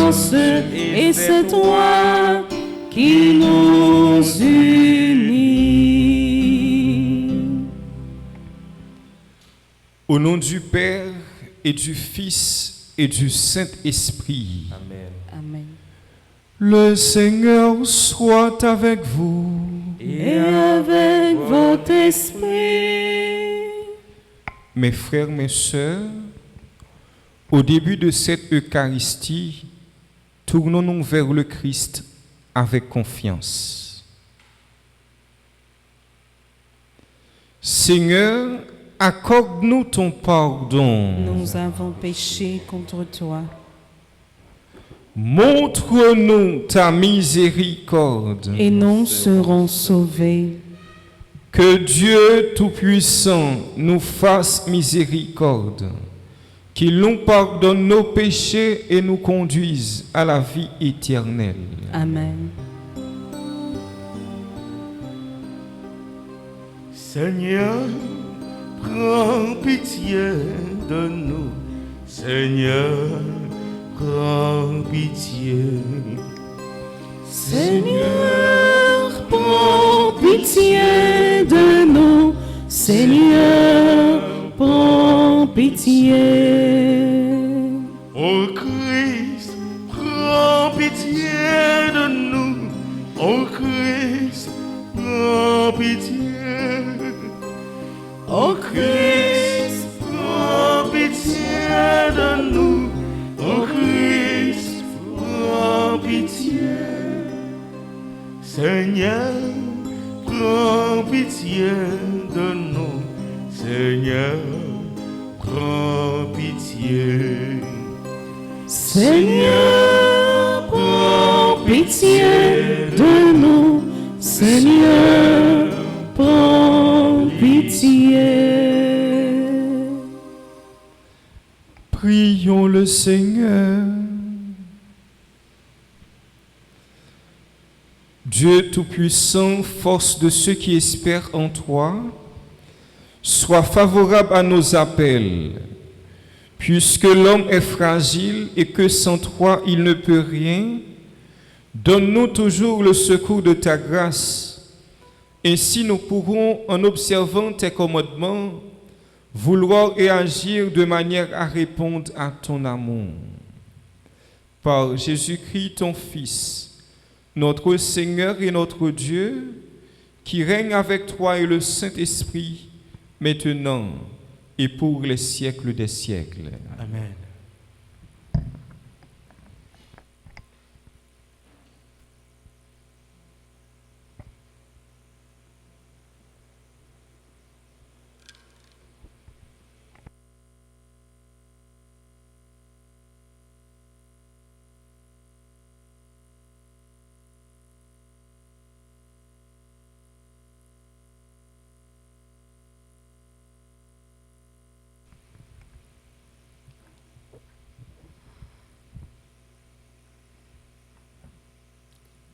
force et c'est toi qui nous unis. Au nom du Père et du Fils et du Saint-Esprit. Amen. Amen. Le Seigneur soit avec vous. Et avec votre esprit. Mes frères, mes sœurs, au début de cette Eucharistie, tournons-nous vers le Christ avec confiance. Seigneur, accorde-nous ton pardon. Nous avons péché contre toi. Montre-nous ta miséricorde. Et nous serons sauvés. Que Dieu Tout-Puissant nous fasse miséricorde, qu'il nous pardonne nos péchés et nous conduise à la vie éternelle. Amen. Seigneur, prends pitié de nous. Seigneur, prends pitié. Seigneur, prends pitié de nous. Seigneur, prends pitié. Ô Christ, prends pitié de nous. Ô Christ, prends pitié. Ô Christ, prends pitié de nous. Ô Christ, prends pitié. Seigneur, prends pitié de nous. Seigneur, prends pitié. Seigneur, prends pitié de nous. Seigneur, prends pitié. Prions le Seigneur. Dieu Tout-Puissant, force de ceux qui espèrent en toi, sois favorable à nos appels, puisque l'homme est fragile et que sans toi il ne peut rien. Donne-nous toujours le secours de ta grâce. Ainsi nous pourrons, en observant tes commandements, vouloir et agir de manière à répondre à ton amour. Par Jésus-Christ, ton Fils, notre Seigneur et notre Dieu, qui règne avec toi et le Saint-Esprit, maintenant et pour les siècles des siècles. Amen.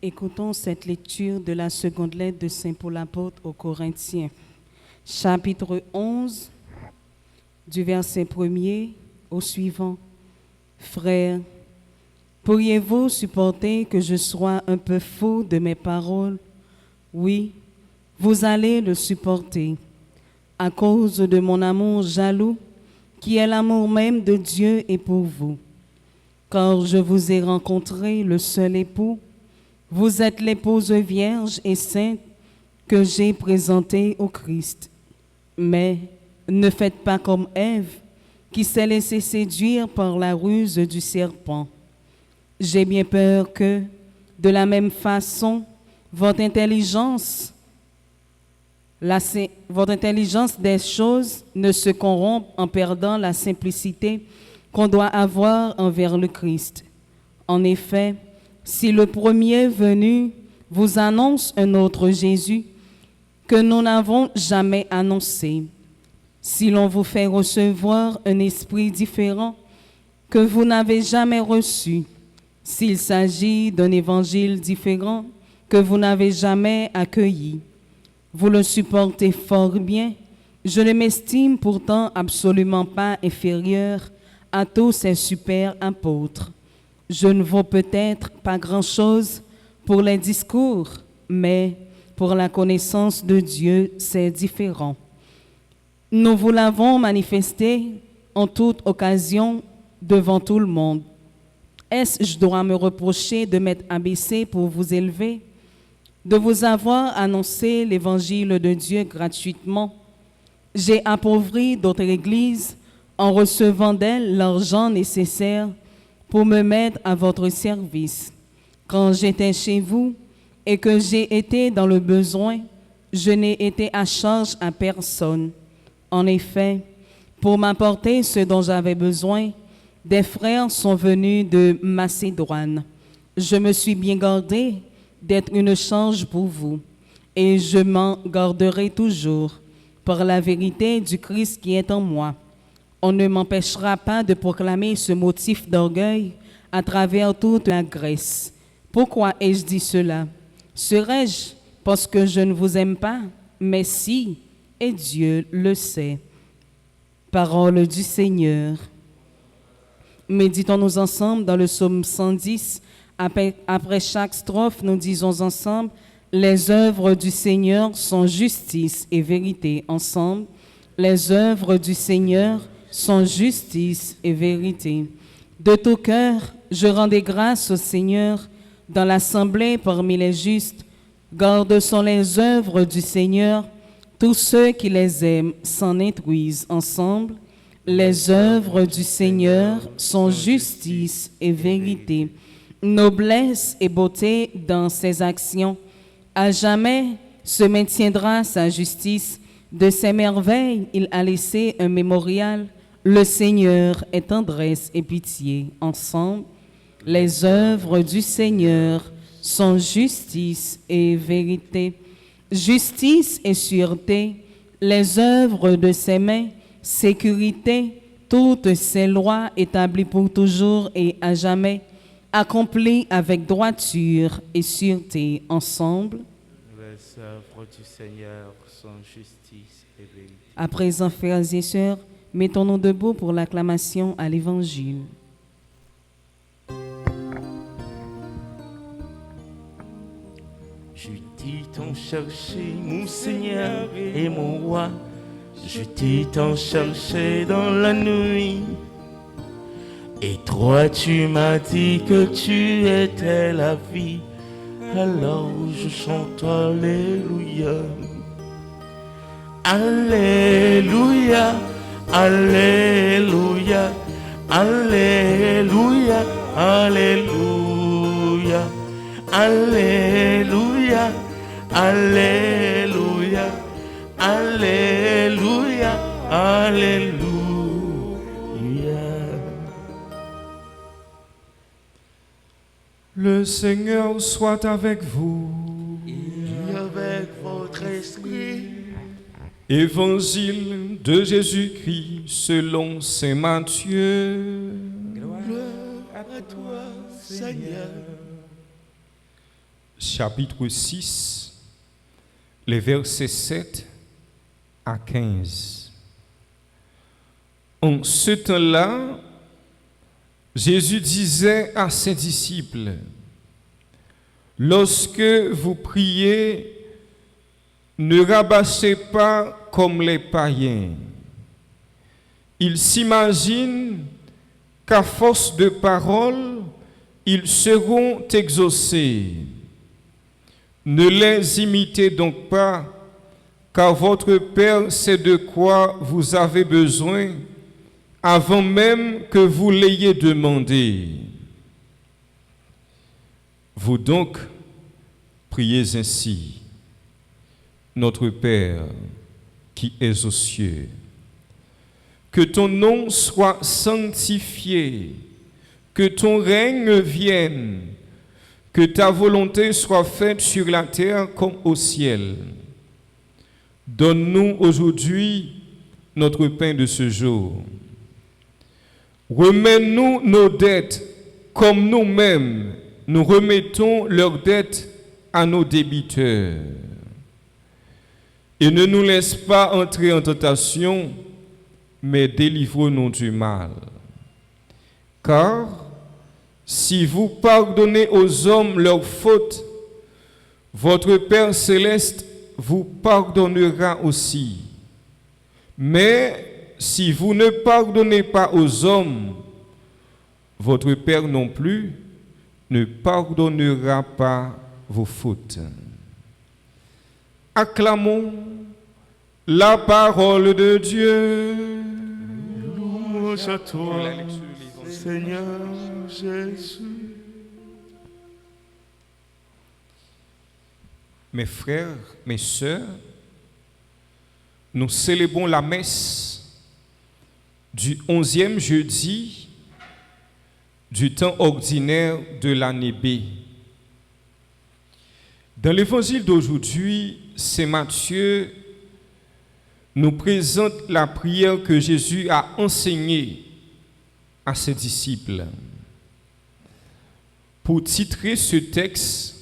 Écoutons cette lecture de la seconde lettre de Saint Paul apôtre aux Corinthiens, chapitre 11, du verset 1er au suivant. Frères, pourriez-vous supporter que je sois un peu fou de mes paroles? Oui, vous allez le supporter, à cause de mon amour jaloux, qui est l'amour même de Dieu et pour vous. Car je vous ai rencontré le seul époux. Vous êtes l'épouse vierge et sainte que j'ai présentée au Christ. Mais ne faites pas comme Ève, qui s'est laissée séduire par la ruse du serpent. J'ai bien peur que, de la même façon, votre intelligence des choses ne se corrompe en perdant la simplicité qu'on doit avoir envers le Christ. En effet, si le premier venu vous annonce un autre Jésus que nous n'avons jamais annoncé, si l'on vous fait recevoir un esprit différent que vous n'avez jamais reçu, s'il s'agit d'un évangile différent que vous n'avez jamais accueilli, vous le supportez fort bien. Je ne m'estime pourtant absolument pas inférieur à tous ces super apôtres. Je ne vaux peut-être pas grand-chose pour les discours, mais pour la connaissance de Dieu, c'est différent. Nous vous l'avons manifesté en toute occasion devant tout le monde. Est-ce que je dois me reprocher de m'être abaissé pour vous élever, de vous avoir annoncé l'évangile de Dieu gratuitement? J'ai appauvri d'autres églises en recevant d'elles l'argent nécessaire pour me mettre à votre service. Quand j'étais chez vous et que j'ai été dans le besoin, je n'ai été à charge à personne. En effet, pour m'apporter ce dont j'avais besoin, des frères sont venus de Macédoine. Je me suis bien gardé d'être une charge pour vous, et je m'en garderai toujours, par la vérité du Christ qui est en moi. On ne m'empêchera pas de proclamer ce motif d'orgueil à travers toute la Grèce. Pourquoi ai-je dit cela? Serais-je parce que je ne vous aime pas? Mais si, et Dieu le sait. Parole du Seigneur. Méditons-nous ensemble dans le psaume 110. Après chaque strophe, nous disons ensemble: les œuvres du Seigneur sont justice et vérité. Ensemble, les œuvres du Seigneur sont justice et vérité. De tout cœur, je rendais grâce au Seigneur dans l'assemblée parmi les justes. Gardes sont les œuvres du Seigneur, tous ceux qui les aiment s'en instruisent. Ensemble, les œuvres du Seigneur sont justice et vérité. Noblesse et beauté dans ses actions. À jamais se maintiendra sa justice. De ses merveilles, il a laissé un mémorial. Le Seigneur est tendresse et pitié. Ensemble, les œuvres du Seigneur sont justice et vérité. Justice et sûreté, les œuvres de ses mains, sécurité, toutes ses lois établies pour toujours et à jamais, accomplies avec droiture et sûreté. Ensemble, les œuvres du Seigneur sont justice et vérité. À présent, frères et sœurs, mettons-nous debout pour l'acclamation à l'Évangile. Je t'ai tant cherché, mon Seigneur et mon roi. Je t'ai tant cherché dans la nuit. Et toi, tu m'as dit que tu étais la vie. Alors je chante Alléluia. Alléluia, Alléluia, Alléluia, Alléluia, Alléluia, Alléluia, Alléluia, Alléluia. Le Seigneur soit avec vous. Et avec votre esprit. Évangile de Jésus-Christ selon saint Matthieu. Gloire à toi, Seigneur. Chapitre 6, les versets 7 à 15. En ce temps-là, Jésus disait à ses disciples: lorsque vous priez, ne rabâchez pas comme les païens. Ils s'imaginent qu'à force de paroles, ils seront exaucés. Ne les imitez donc pas, car votre Père sait de quoi vous avez besoin avant même que vous l'ayez demandé. Vous donc, priez ainsi: Notre Père qui es aux cieux, que ton nom soit sanctifié, que ton règne vienne, que ta volonté soit faite sur la terre comme au ciel. Donne-nous aujourd'hui notre pain de ce jour. Remets-nous nos dettes comme nous-mêmes nous remettons leurs dettes à nos débiteurs. Et ne nous laisse pas entrer en tentation, mais délivre-nous du mal. Car si vous pardonnez aux hommes leurs fautes, votre Père céleste vous pardonnera aussi. Mais si vous ne pardonnez pas aux hommes, votre Père non plus ne pardonnera pas vos fautes. Acclamons la parole de Dieu. Louange à toi, Seigneur Jésus. Mes frères, mes sœurs, nous célébrons la messe du 11e jeudi du temps ordinaire de l'année B. Dans l'évangile d'aujourd'hui, Saint Matthieu nous présente la prière que Jésus a enseignée à ses disciples. Pour titrer ce texte,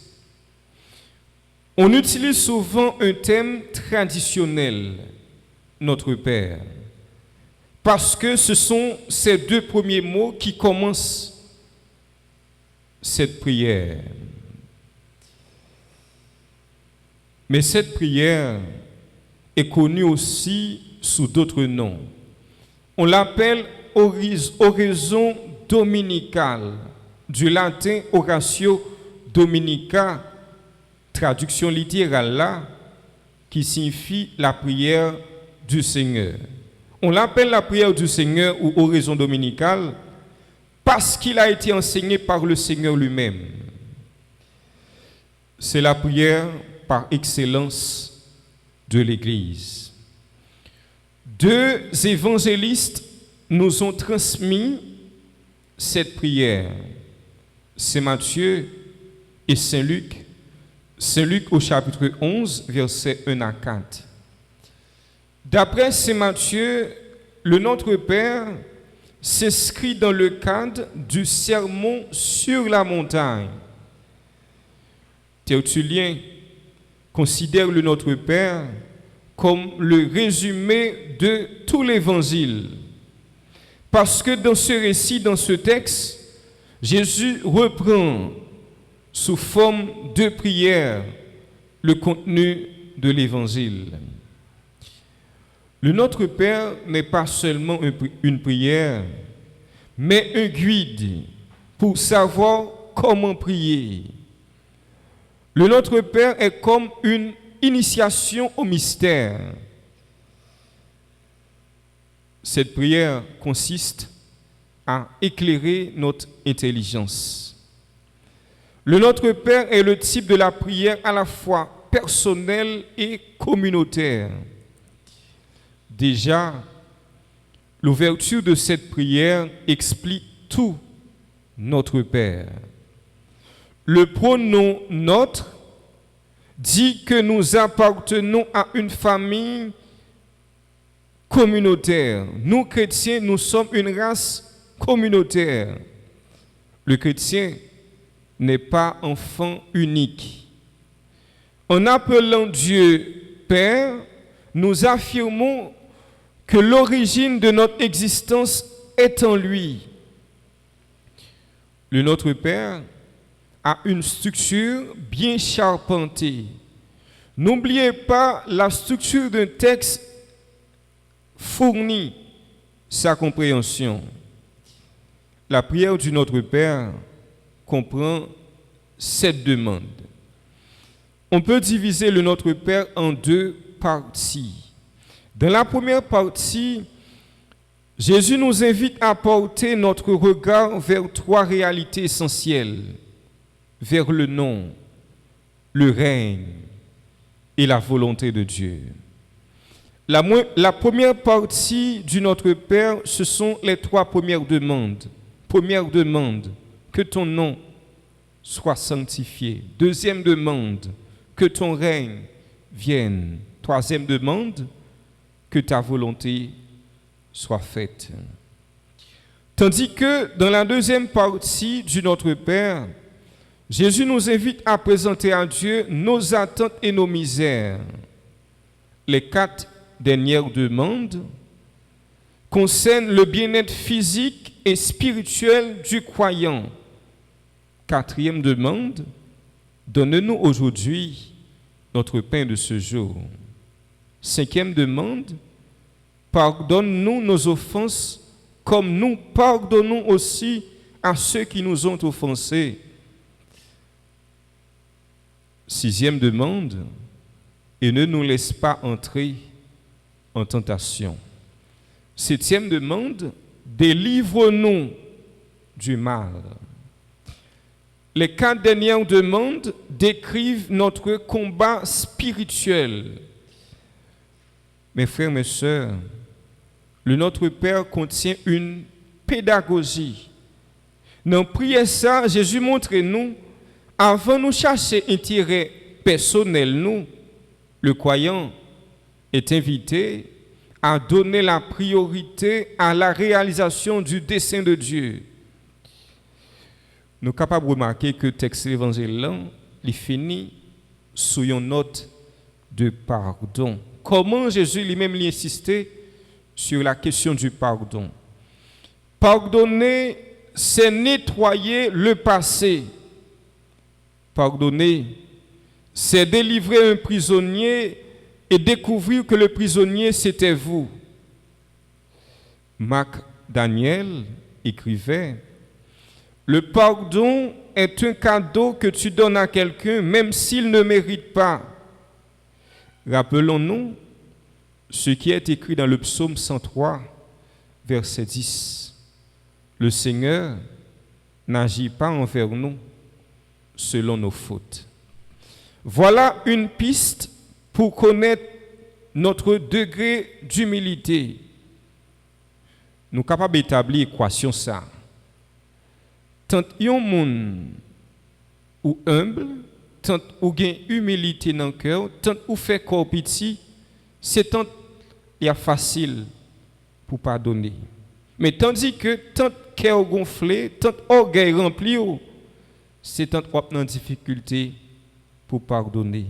on utilise souvent un thème traditionnel, notre Père, parce que ce sont ces deux premiers mots qui commencent cette prière. Mais cette prière est connue aussi sous d'autres noms. On l'appelle oraison dominicale, du latin oratio dominica, traduction littérale là, qui signifie la prière du Seigneur. On l'appelle la prière du Seigneur ou oraison dominicale parce qu'il a été enseigné par le Seigneur lui-même. C'est la prière par excellence de l'Église. Deux évangélistes nous ont transmis cette prière, Saint Matthieu et Saint Luc. Saint Luc au chapitre 11, versets 1 à 4. D'après Saint Matthieu, le Notre Père s'inscrit dans le cadre du sermon sur la montagne. Tertullien considère le Notre Père comme le résumé de tout l'Évangile. Parce que dans ce récit, dans ce texte, Jésus reprend sous forme de prière le contenu de l'Évangile. Le Notre Père n'est pas seulement une prière, mais un guide pour savoir comment prier. Le Notre Père est comme une initiation au mystère. Cette prière consiste à éclairer notre intelligence. Le Notre Père est le type de la prière à la fois personnelle et communautaire. Déjà, l'ouverture de cette prière explique tout Notre Père. Le pronom notre dit que nous appartenons à une famille communautaire. Nous, chrétiens, nous sommes une race communautaire. Le chrétien n'est pas enfant unique. En appelant Dieu Père, nous affirmons que l'origine de notre existence est en lui. Le Notre Père a une structure bien charpentée. N'oubliez pas la structure d'un texte fournit sa compréhension. La prière du Notre Père comprend 7 demandes. On peut diviser le Notre Père en 2 parties. Dans la première partie, Jésus nous invite à porter notre regard vers 3 réalités essentielles, vers le nom, le règne et la volonté de Dieu. La première partie du Notre Père, ce sont les 3 premières demandes. Première demande, que ton nom soit sanctifié. Deuxième demande, que ton règne vienne. Troisième demande, que ta volonté soit faite. Tandis que dans la deuxième partie du Notre Père, Jésus nous invite à présenter à Dieu nos attentes et nos misères. Les 4 dernières demandes concernent le bien-être physique et spirituel du croyant, Quatrième demande, donne-nous aujourd'hui notre pain de ce jour. Cinquième demande, pardonne-nous nos offenses comme nous pardonnons aussi à ceux qui nous ont offensés. Sixième demande, et ne nous laisse pas entrer en tentation. Septième demande, délivre-nous du mal. Les 4 dernières demandes décrivent notre combat spirituel. Mes frères, mes sœurs, le Notre Père contient une pédagogie. Dans prière ça, Jésus montre nous, avant nous chercher intérêt personnel, nous, le croyant est invité à donner la priorité à la réalisation du dessein de Dieu. Nous sommes capables de remarquer que le texte de l'évangile il finit sur une note de pardon. Comment Jésus lui-même lui insisté sur la question du pardon? Pardonner, c'est nettoyer le passé. Pardonner, c'est délivrer un prisonnier et découvrir que le prisonnier, c'était vous. Marc Daniel écrivait, le pardon est un cadeau que tu donnes à quelqu'un, même s'il ne mérite pas. Rappelons-nous ce qui est écrit dans le psaume 103, verset 10. Le Seigneur n'agit pas envers nous selon nos fautes. Voilà une piste pour connaître notre degré d'humilité. Nous sommes capables d'établir l'équation ça. Tant yon moun ou humble, tant ou gen humilité dans le cœur, tant ou fait corps petit, c'est tant il y a facile pour pardonner. Mais tandis que tant cœur gonflé, tant orgueil rempli, c'est tant en difficulté pour pardonner.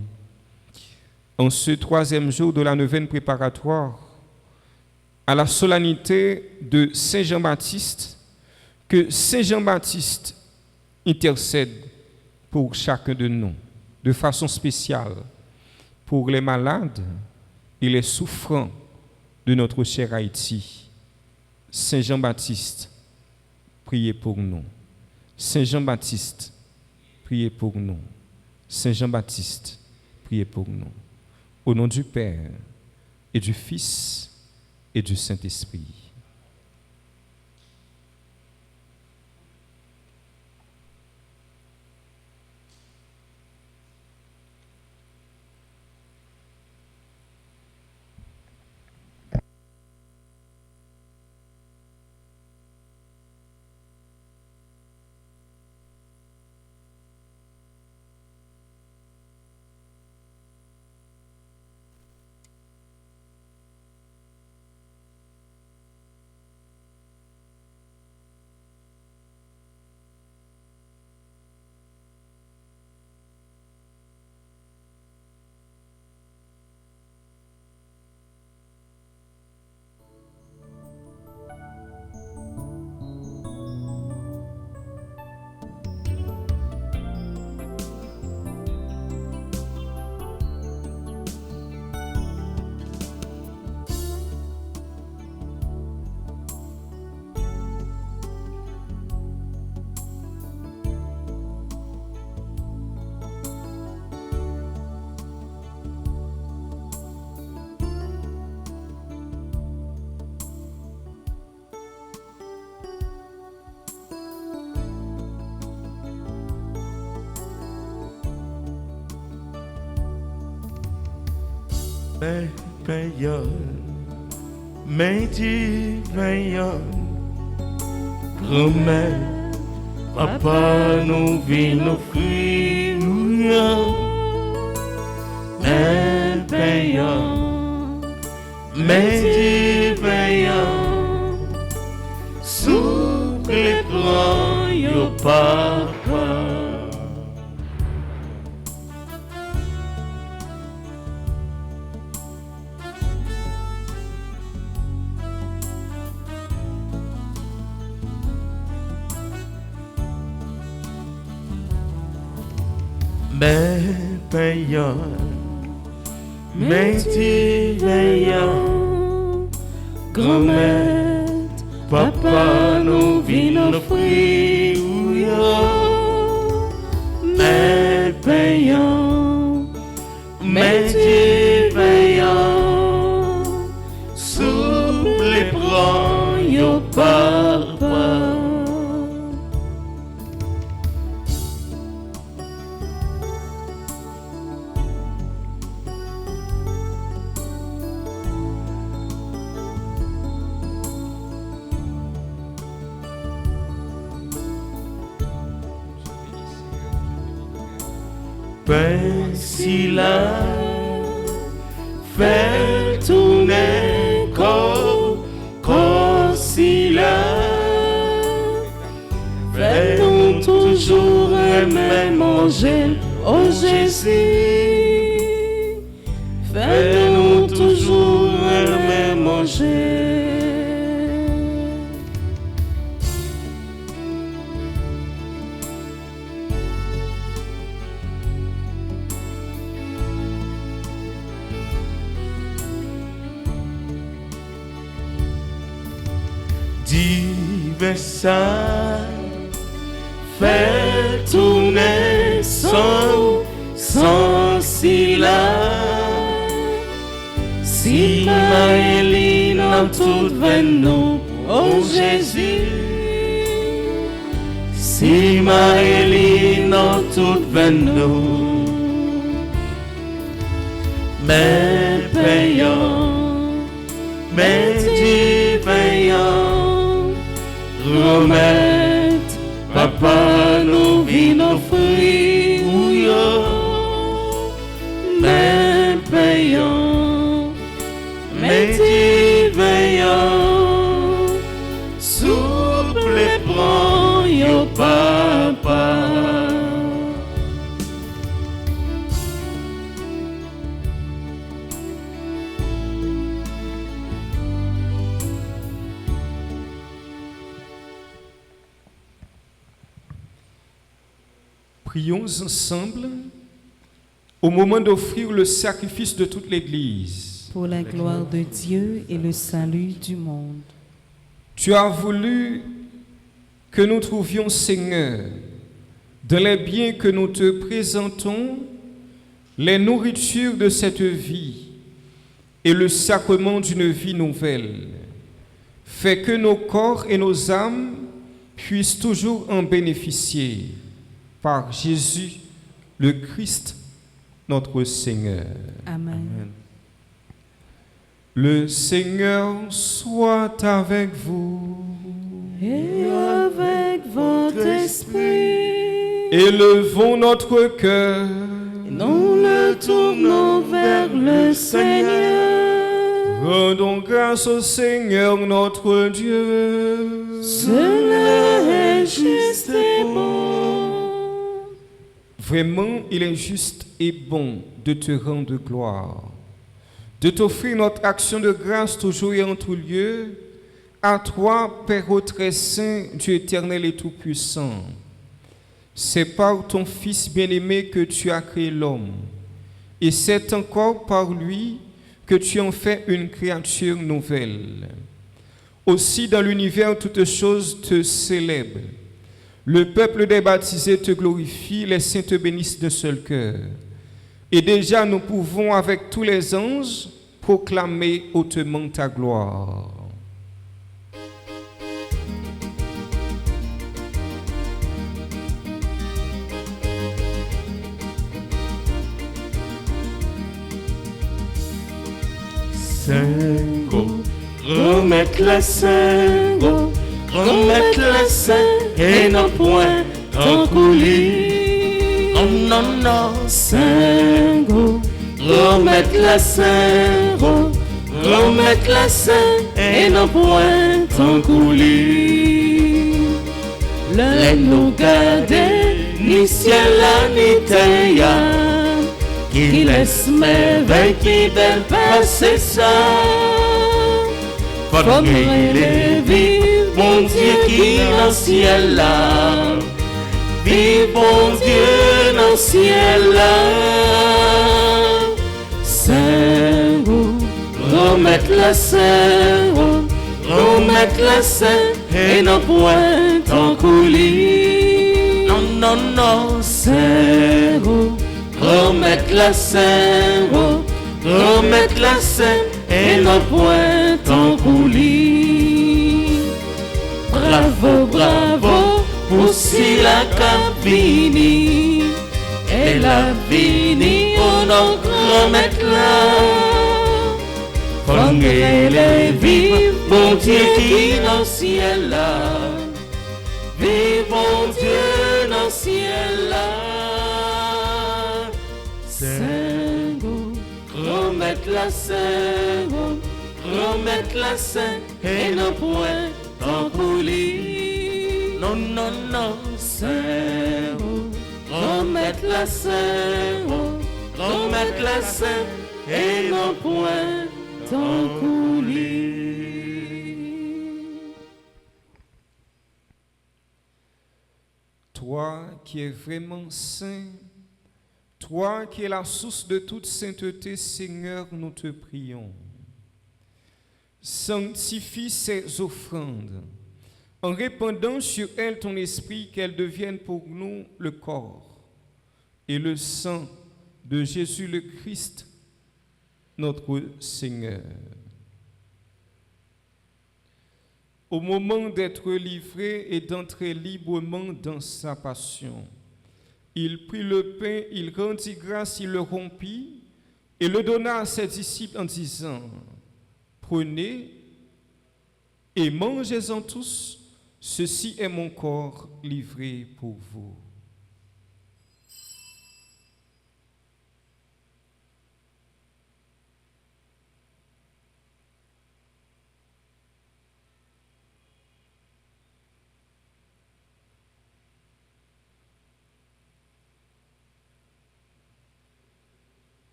En ce 3e jour de la neuvaine préparatoire, à la solennité de Saint Jean-Baptiste, que Saint Jean-Baptiste intercède pour chacun de nous, de façon spéciale, pour les malades et les souffrants de notre cher Haïti. Saint Jean-Baptiste, priez pour nous. Saint Jean-Baptiste, priez pour nous. Saint Jean-Baptiste, priez pour nous. Au nom du Père et du Fils et du Saint-Esprit. Mais tu veilles, promets, papa nous vit nos cris, mais payant, mais tu veilles, sous les plans, yo papa. mais payant, mais veillant, grand-mère, papa nous vient offrir, mais payant, mais veillant, sous les bras, yo papa. Si la fait tourner comme si la fait-nous toujours aimer manger, oh Jésus, fais-nous toujours aimer manger. Ça fait tourner sans si Maëline en toute veine, oh Jésus, si Maëline en toute veine, mais payant, mais payant. Remettre, papa nous vient offrir, mais payant, mais veillant, souple les bras, yo papa. Prions ensemble au moment d'offrir le sacrifice de toute l'Église. Pour la gloire de Dieu et le salut du monde. Tu as voulu que nous trouvions, Seigneur, dans les biens que nous te présentons, les nourritures de cette vie et le sacrement d'une vie nouvelle. Fais que nos corps et nos âmes puissent toujours en bénéficier. Par Jésus, le Christ, notre Seigneur. Amen. Amen. Le Seigneur soit avec vous. Et avec votre esprit. Élevons notre cœur. Nous le tournons vers le Seigneur. Rendons grâce au Seigneur notre Dieu. Cela est juste et bon. Vraiment, il est juste et bon de te rendre gloire, de t'offrir notre action de grâce toujours et en tout lieu, à toi, Père très saint, Dieu éternel et tout-puissant. C'est par ton Fils bien-aimé que tu as créé l'homme, et c'est encore par lui que tu en fais une créature nouvelle. Aussi, dans l'univers, toutes choses te célèbrent. Le peuple des baptisés te glorifie, les saints te bénissent d'un seul cœur. Et déjà nous pouvons avec tous les anges proclamer hautement ta gloire. Saint-Go, remettre la Saint-Go, remettre la Saint et non point en coulis. Oh non, non, Saint-Go, remettre la Saint-Go, remettre la Saint et non point en coulis. Le nous garder, ni ciel ni terre. Qui laisse merveille qui belle passer ça. Faut les vivre, mon Dieu qui est dans le ciel là. Vive mon Dieu dans le ciel là. Saint, remettre la Saint, remettre la Saint, et non point en coulis. Non, non, non, Saint, remettre la Saint, remettre la Saint, et non point en coulis. Bravo, bravo, pour si la capini, et la vini, on en remettre là. Prenez les vives, mon Dieu qui est dans le ciel là. Vive mon Dieu dans le ciel là. Saint, remettre la Saint, remettre la Saint, et non point en coulis. Non, non, non, Saint, remettre la Saint, remettre la Saint, et non point en coulis. Toi qui es vraiment saint, toi qui es la source de toute sainteté, Seigneur, nous te prions. Sanctifie ces offrandes, en répandant sur elles ton esprit, qu'elles deviennent pour nous le corps et le sang de Jésus le Christ, notre Seigneur. Au moment d'être livré et d'entrer librement dans sa passion, il prit le pain, il rendit grâce, il le rompit et le donna à ses disciples en disant: Prenez et mangez-en tous, ceci est mon corps livré pour vous.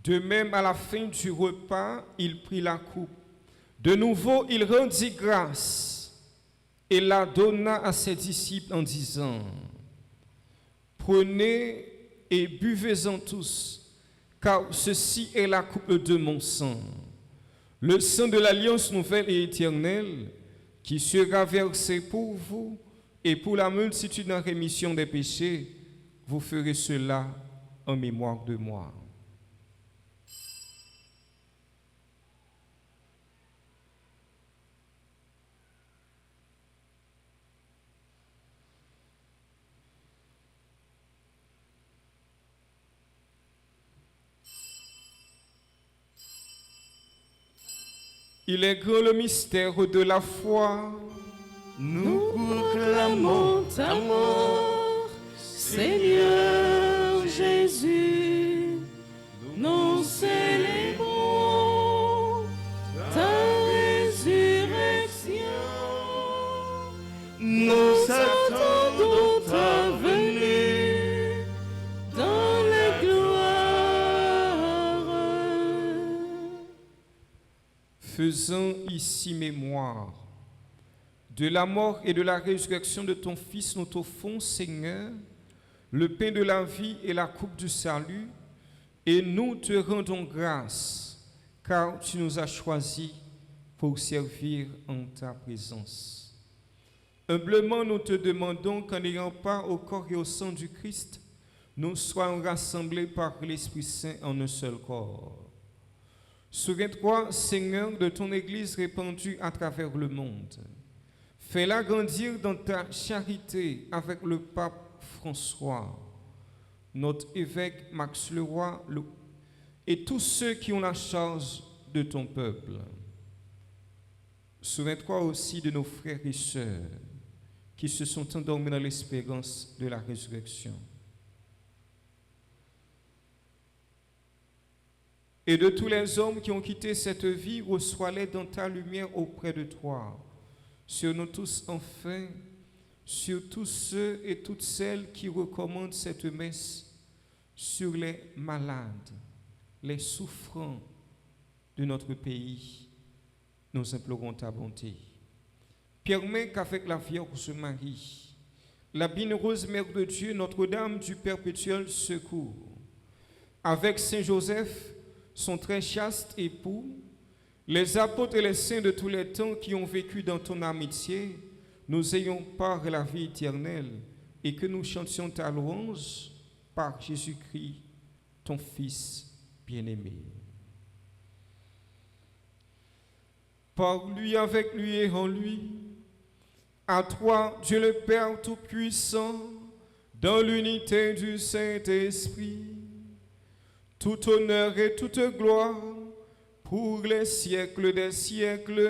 De même, à la fin du repas, il prit la coupe. De nouveau, il rendit grâce et la donna à ses disciples en disant: Prenez et buvez-en tous, car ceci est la coupe de mon sang, le sang de l'alliance nouvelle et éternelle, qui sera versé pour vous et pour la multitude en rémission des péchés. Vous ferez cela en mémoire de moi. Il est grand le mystère de la foi. Nous proclamons ta mort, Seigneur Jésus. Nous célébrons ta résurrection. Nous attendons ta venue dans la gloire. Faisons ici mémoire de la mort et de la résurrection de ton Fils, nous t'offrons, Seigneur, le pain de la vie et la coupe du salut, et nous te rendons grâce, car tu nous as choisis pour servir en ta présence. Humblement, nous te demandons qu'en n'ayant part au corps et au sang du Christ, nous soyons rassemblés par l'Esprit Saint en un seul corps. Souviens-toi, Seigneur, de ton Église répandue à travers le monde. Fais-la grandir dans ta charité avec le pape François, notre évêque Max Leroy et tous ceux qui ont la charge de ton peuple. Souviens-toi aussi de nos frères et sœurs qui se sont endormis dans l'espérance de la résurrection. Et de tous les hommes qui ont quitté cette vie, reçois-les dans ta lumière auprès de toi. Sur nous tous, enfin, sur tous ceux et toutes celles qui recommandent cette messe, sur les malades, les souffrants de notre pays, nous implorons ta bonté. permet qu'avec la Vierge Marie, la bienheureuse Mère de Dieu, Notre-Dame du perpétuel secours, avec Saint Joseph, son très chaste époux, les apôtres et les saints de tous les temps qui ont vécu dans ton amitié, nous ayons part à la vie éternelle et que nous chantions ta louange par Jésus-Christ, ton Fils bien-aimé. Par lui, avec lui et en lui, à toi, Dieu le Père Tout-Puissant, dans l'unité du Saint-Esprit, tout honneur et toute gloire pour les siècles des siècles.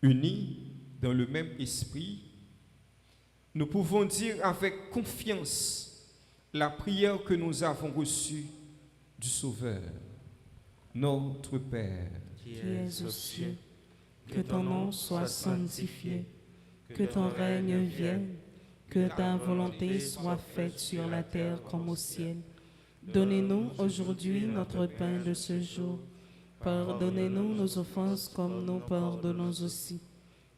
Unis dans le même esprit, nous pouvons dire avec confiance la prière que nous avons reçue du Sauveur. Notre Père, qui es aux cieux, que ton nom soit sanctifié, que ton règne vienne, que ta volonté soit faite sur la terre comme au ciel. Donnez-nous aujourd'hui notre pain de ce jour. Pardonnez-nous nos offenses comme nous pardonnons aussi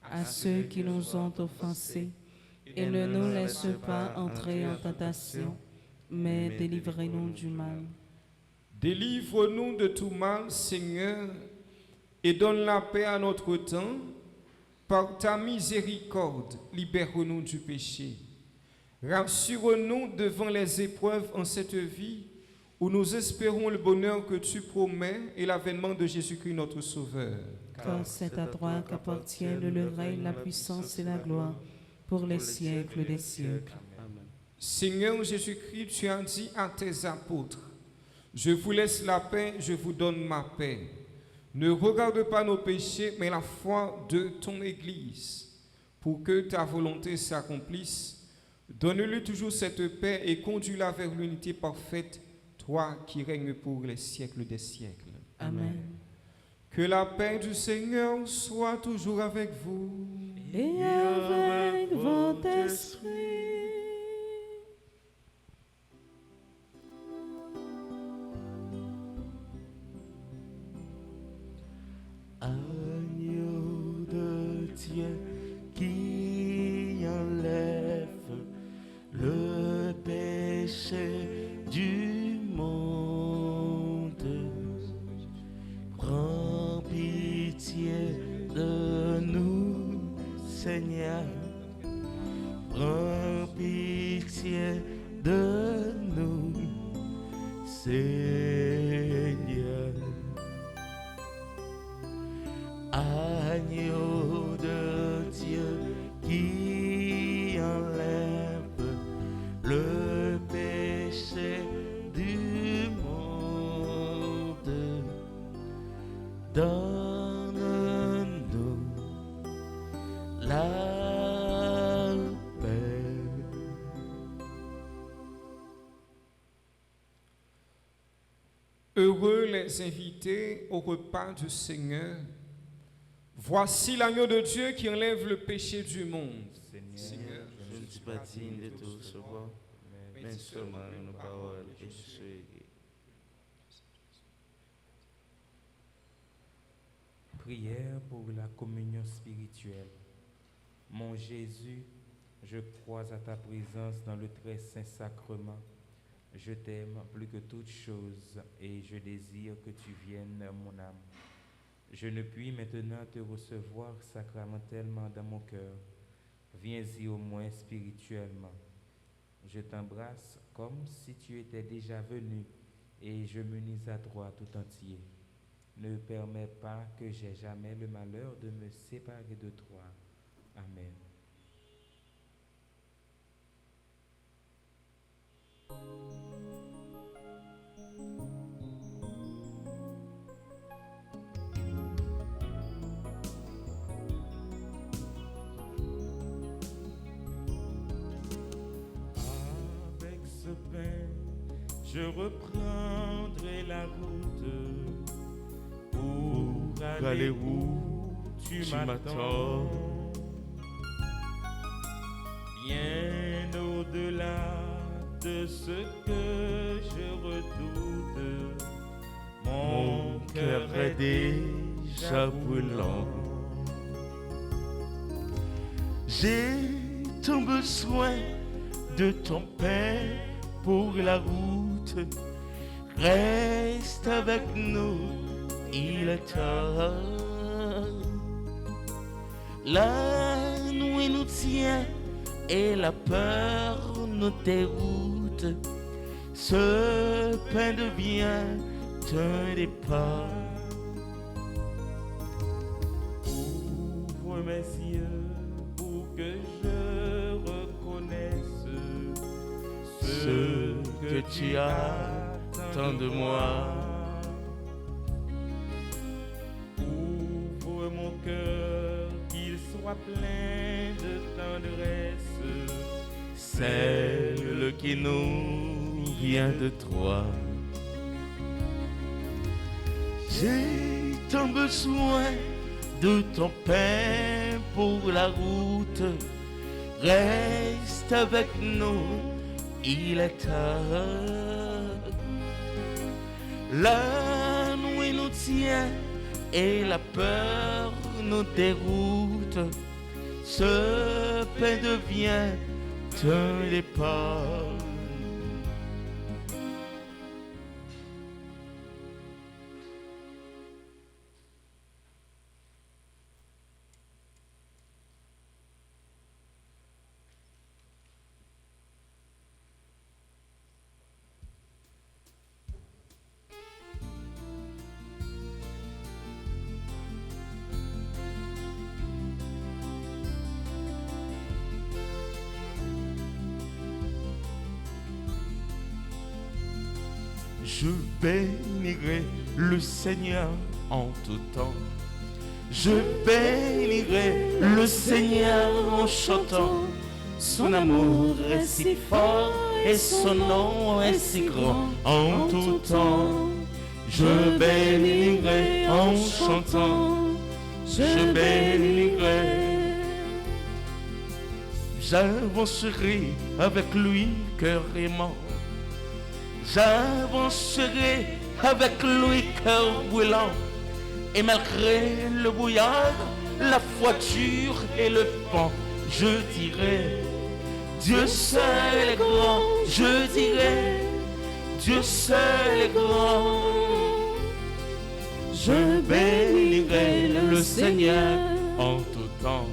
à ceux qui nous ont offensés. Et ne nous laisse pas entrer en tentation, mais délivrez-nous du mal. délivre-nous de tout mal, Seigneur, et donne la paix à notre temps. Par ta miséricorde, libère-nous du péché. Rassure-nous devant les épreuves en cette vie, où nous espérons le bonheur que tu promets et l'avènement de Jésus-Christ notre Sauveur. Car c'est à toi qu'appartiennent le règne, la puissance et la gloire, pour les siècles des siècles. Amen. Seigneur Jésus-Christ, tu as dit à tes apôtres, « Je vous laisse la paix, je vous donne ma paix. Ne regarde pas nos péchés, mais la foi de ton Église. Pour que ta volonté s'accomplisse, donne-lui toujours cette paix et conduis-la vers l'unité parfaite, toi qui règnes pour les siècles des siècles. » Amen. Que la paix du Seigneur soit toujours avec vous. Et avec votre esprit. Agneau de Dieu qui enlève le péché du monde, prends pitié de nous, Seigneur, prends pitié de nous, Seigneur. Agneau de Dieu qui enlève le péché du monde, donne-nous la paix. Heureux les invités au repas du Seigneur. Voici l'agneau de Dieu qui enlève le péché du monde. Seigneur, je ne suis pas digne de te recevoir, mais seulement une parole et je serai guéri. Prière pour la communion spirituelle. Mon Jésus, je crois à ta présence dans le très saint sacrement. Je t'aime plus que toute chose et je désire que tu viennes, mon âme. Je ne puis maintenant te recevoir sacramentellement dans mon cœur. Viens-y au moins spirituellement. Je t'embrasse comme si tu étais déjà venu et je m'unis à toi tout entier. Ne permets pas que j'aie jamais le malheur de me séparer de toi. Amen. Avec ce pain, je reprendrai la route pour aller où tu m'attends. Bien au-delà de ce que je redoute, Mon cœur est déjà brûlant. J'ai tant besoin de ton pain pour la route. Reste avec nous, il est tard. La nuit nous tient et la peur nous déroute. Ce pain devient un départ. Ouvre mes yeux pour que je reconnaisse Ce que tu attends de moi. Ouvre mon cœur, qu'il soit plein de tendresse. Celle qui nous vient de toi. J'ai tant besoin de ton pain pour la route. Reste avec nous, il est tard. La nuit nous tient et la peur nous déroute. Ce pain devient un départ. Je bénirai le Seigneur en tout temps. Je bénirai le Seigneur en chantant. Son amour est si fort et son nom est si grand en tout temps. Je bénirai en chantant. Je bénirai. J'avancerai avec lui cœur aimant. J'avancerai avec lui cœur brûlant. Et malgré le brouillard, la voiture et le vent, je dirai, Dieu seul est grand. Je dirai, Dieu seul est grand. Je bénirai le Seigneur en tout temps.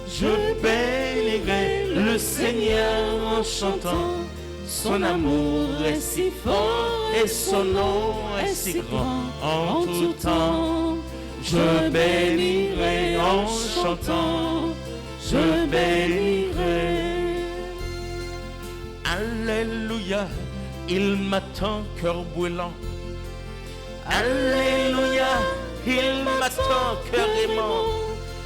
Je bénirai le Seigneur en chantant. Son amour est si fort et son nom est si grand en tout temps. Je bénirai en chantant. Je bénirai. Alléluia, il m'attend cœur brûlant. Alléluia, il m'attend cœur aimant.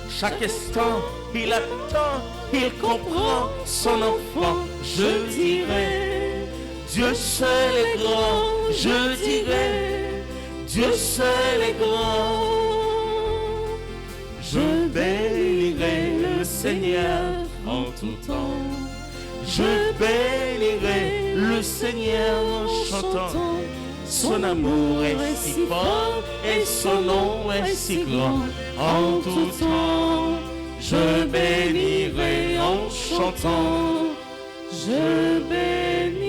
Chaque instant, il attend, il comprend son enfant. Je dirai, Dieu seul est grand. Je dirai, Dieu seul est grand. Je bénirai le Seigneur en tout temps. Je bénirai le Seigneur en chantant. Son amour est si fort et son nom est si grand en tout temps. Je bénirai en chantant. Je bénirai.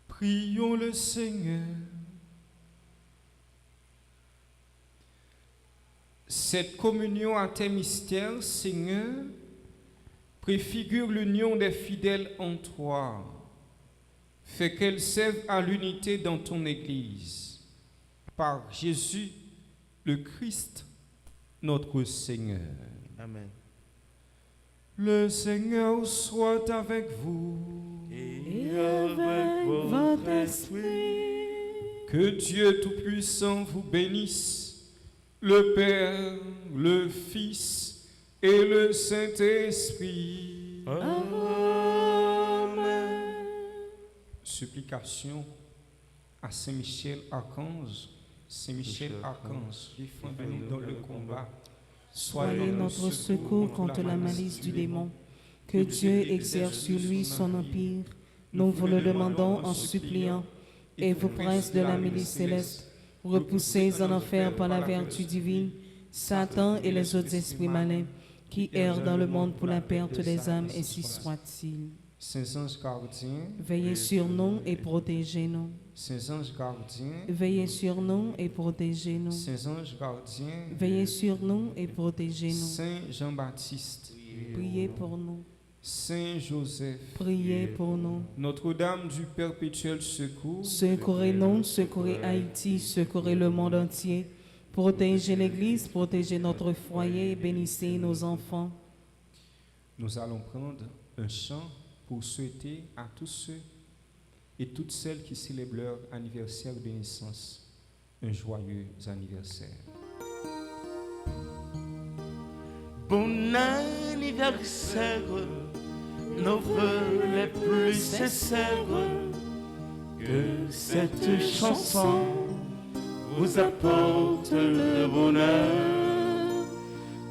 Prions le Seigneur. Cette communion à tes mystères, Seigneur, préfigure l'union des fidèles en toi. Fais qu'elle serve à l'unité dans ton Église. Par Jésus, le Christ, notre Seigneur. Amen. Le Seigneur soit avec vous. Et avec votre esprit. Que Dieu Tout-Puissant vous bénisse, le Père, le Fils et le Saint-Esprit. Amen. Supplication à Saint-Michel Archange. Saint-Michel Archange, défends-nous dans le combat. Soyez notre secours contre la malice du démon. Que Dieu exerce sur lui son empire. Nous vous le demandons en suppliant. Et vous, princes de la milice céleste, repoussez en enfer par la vertu divine Satan et les autres esprits malins qui errent dans le monde pour la perte des âmes, ainsi soit-il. Saints anges gardiens, Veillez sur nous et protégez-nous. Saints anges gardiens, Veillez sur nous et protégez-nous. Saints anges gardiens, Veillez sur nous et protégez-nous. Saint Jean-Baptiste, Priez pour nous. Saint Joseph, Priez pour nous. Notre-Dame du perpétuel secours, Secourez-nous, secourez Haïti, secourez le monde entier. Protégez l'Église, protégez notre foyer et bénissez nos enfants. nous allons prendre un chant pour souhaiter à tous ceux et toutes celles qui célèbrent leur anniversaire de naissance un joyeux anniversaire. Bon anniversaire, nos vœux les plus sincères, que cette chanson vous apporte le bonheur,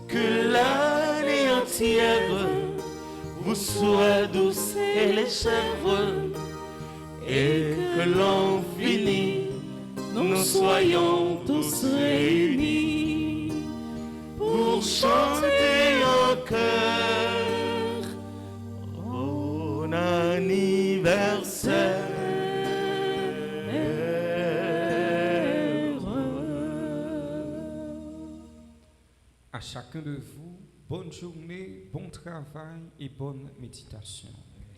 que l'année entière vous soit douce et légère, et que l'an fini, nous soyons tous réunis pour chanter en chœur bon anniversaire. À chacun de vous, bonne journée, bon travail et bonne méditation.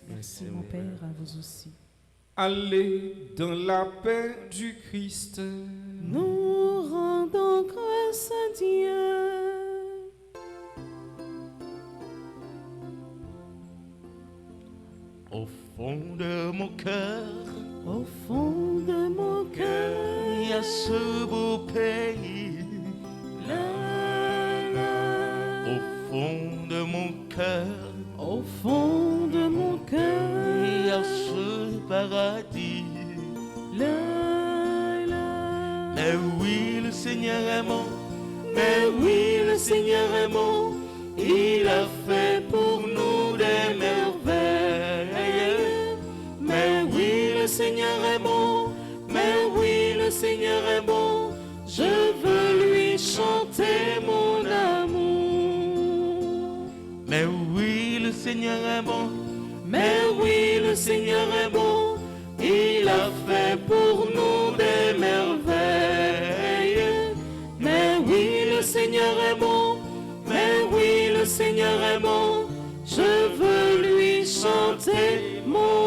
Merci mon Père, à vous aussi. Allez dans la paix du Christ. Nous rendons grâce à Dieu. Au fond de mon cœur, Au fond de mon cœur, il y a ce beau pays. Au fond de mon cœur, au fond de mon cœur, il y a ce paradis. Mais oui, le Seigneur est bon. Mais oui, le Seigneur est bon. Il a fait pour nous des merveilles. Mais oui, le Seigneur est bon. Mais oui, le Seigneur est bon. Je veux lui chanter mon amour. Mais oui, le Seigneur est bon. Mais oui, le Seigneur est bon. Il a fait pour nous des merveilles. Mais oui, le Seigneur est bon. Mais oui, le Seigneur est bon. Je veux lui chanter mon